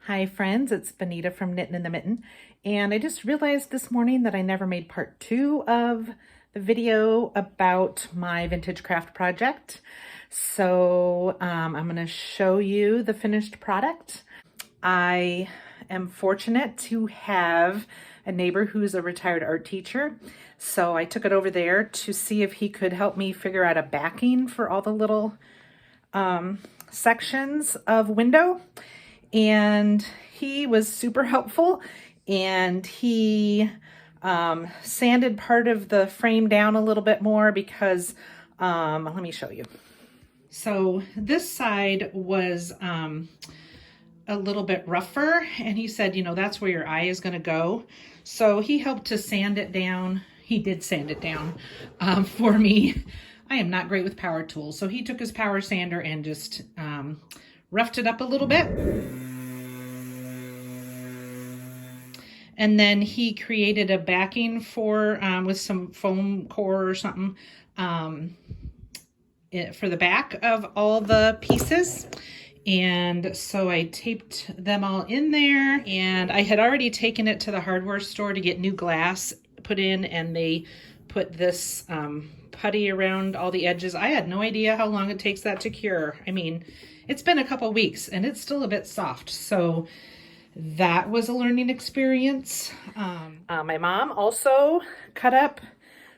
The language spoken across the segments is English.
Hi friends, it's Benita from Knittin' in the Mitten, and I just realized this morning that I never made part 2 of the video about my vintage craft project. So I'm going to show you the finished product. I am fortunate to have a neighbor who's a retired art teacher, so I took it over there to see if he could help me figure out a backing for all the little sections of window. And he was super helpful, and he sanded part of the frame down a little bit more because, let me show you. So this side was a little bit rougher, and he said, you know, that's where your eye is going to go. So he helped to sand it down. He did sand it down for me. I am not great with power tools. So he took his power sander and just roughed it up a little bit. And then he created a backing for, with some foam core or something, for the back of all the pieces. And so I taped them all in there, and I had already taken it to the hardware store to get new glass put in, and they put this putty around all the edges. I had no idea how long it takes that to cure. I mean, it's been a couple weeks and it's still a bit soft. So that was a learning experience. My mom also cut up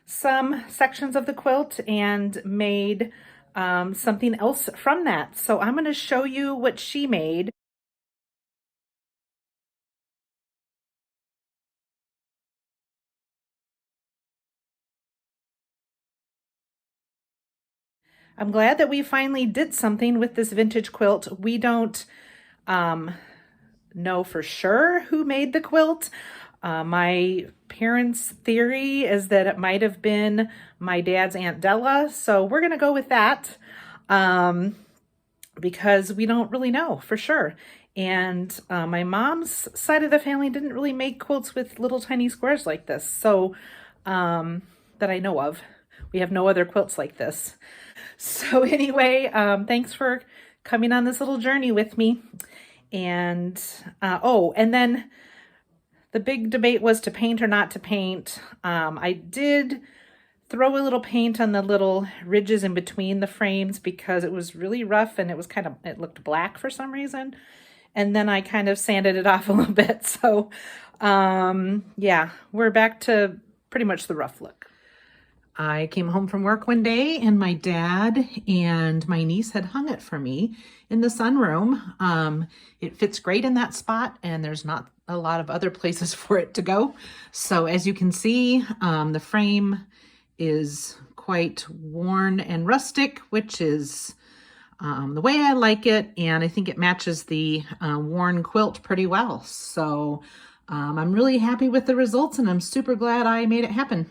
some sections of the quilt and made something else from that. So I'm going to show you what she made. I'm glad that we finally did something with this vintage quilt. We don't know for sure who made the quilt. My parents' theory is that it might have been my dad's Aunt Della, so we're going to go with that because we don't really know for sure. And my mom's side of the family didn't really make quilts with little tiny squares like this, so that I know of. We have no other quilts like this. So anyway, thanks for coming on this little journey with me. And oh, and then the big debate was to paint or not to paint. I did throw a little paint on the little ridges in between the frames because it was really rough and it was it looked black for some reason. And then I kind of sanded it off a little bit. So yeah, we're back to pretty much the rough look. I came home from work one day and my dad and my niece had hung it for me in the sunroom. It fits great in that spot and there's not a lot of other places for it to go. So as you can see, the frame is quite worn and rustic, which is the way I like it. And I think it matches the worn quilt pretty well. So I'm really happy with the results and I'm super glad I made it happen.